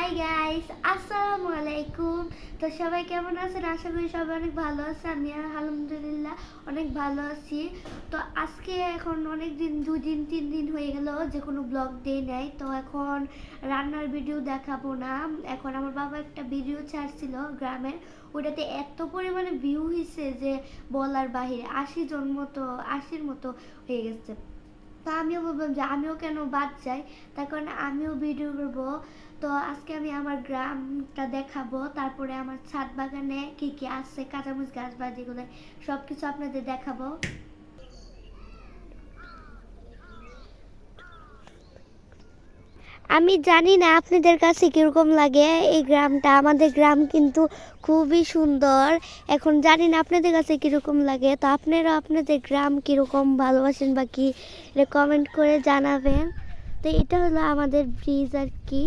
Hi guys, আসসালামু আলাইকুম। তো সবাই কেমন আছেন? আশা করি সবাই অনেক ভালো আছে। আমি আলহামদুলিল্লাহ অনেক ভালো আছি। তো আজকে এখন অনেক দিন, 2 দিন 3 দিন হয়ে গেল যে কোনো ব্লগ দেই নাই। তো এখন রান্নার ভিডিও দেখাবো না। এখন আমার বাবা একটা ভিডিও ছাড়ছিল গ্রামের, ওটাতে এত পরিমাণে ভিউ হয়েছে যে বলার বাহিরে, 80 মতো হয়ে গেছে। তো আমিও ভাবলাম যে আমিও কেন বাদ যাই, তার কারণে আমিও ভিডিও করবো। তো আজকে আমি আমার গ্রামটা দেখাবো, তারপরে আমার ছাদ বাগানে কি কি আছে, কাঁচামরিচ গাছ বা যেগুলো সব কিছু আপনাদের দেখাবো। আমি জানি না আপনাদের কাছে কিরকম লাগে এই গ্রামটা। আমাদের গ্রাম কিন্তু খুবই সুন্দর। এখন জানি না আপনাদের কাছে কিরকম লাগে। তো আপনারা আপনাদের গ্রাম কিরকম ভালোবাসেন বা কি, এটা কমেন্ট করে জানাবেন। তো এটা হলো আমাদের ব্রিজ আর কি।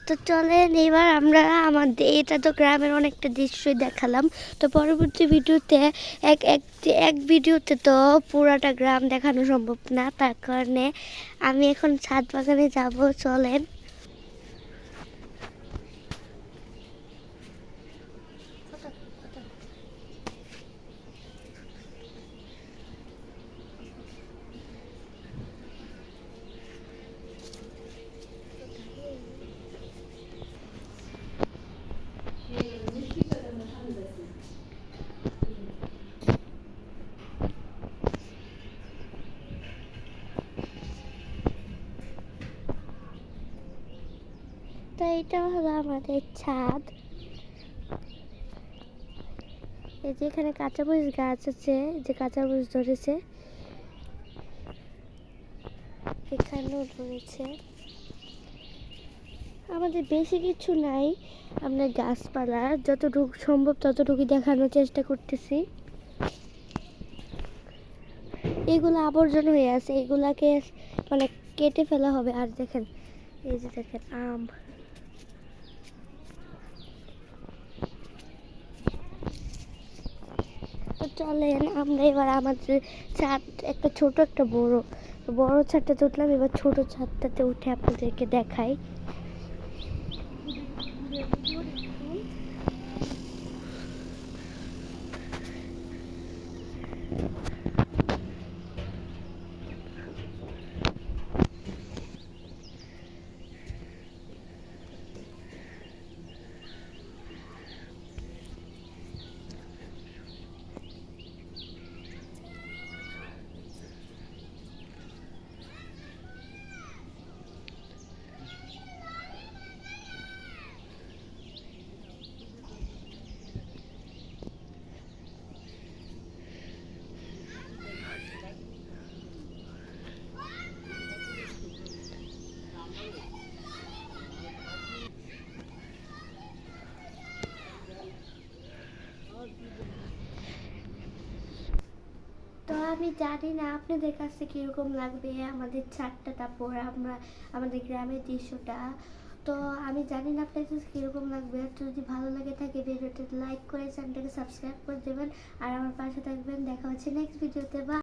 তো চলেন এবার আমরা আমাদের, এটা তো গ্রামের অনেকটা দৃশ্যই দেখালাম। তো পরবর্তী ভিডিওতে এক ভিডিওতে তো পুরাটা গ্রাম দেখানো সম্ভব না, তার কারণে আমি এখন ছাদ বাগানে যাব। চলেন। তো এটা হলো আমাদের ছাদ। এই যে এখানে কাঁচামরিচ গাছ আছে, যে কাঁচামরিচ ধরেছে, এখানেও ধরেছে। আমাদের বেশি কিছু নাই, আমরা গাছপালা যতটুকু সম্ভব ততটুকু দেখানোর চেষ্টা করতেছি। এগুলো আবর্জনা হয়ে আছে, এগুলাকে মানে কেটে ফেলা হবে। আর দেখেন, এই যে দেখেন আম। তো চলেন আমরা এবার আমাদের ছাদ, একটা ছোট একটা বড় বড় ছাদটাতে উঠলাম, এবার ছোট ছাদটাতে উঠে আপনাদেরকে দেখাই। তো আমি জানি না আপনাদের কাছে কিরকম লাগবে আমাদের ছাদটা, তারপর আমরা আমাদের গ্রামের দৃশ্যটা। তো আমি জানি না আপনাদের কাছে কিরকম লাগবে। তো যদি ভালো লাগে থাকে ভিডিওটা লাইক করে চ্যানেলটাকে সাবস্ক্রাইব করে দেবেন, আর আমার পাশে থাকবেন। দেখা হচ্ছে নেক্সট ভিডিওতে। বা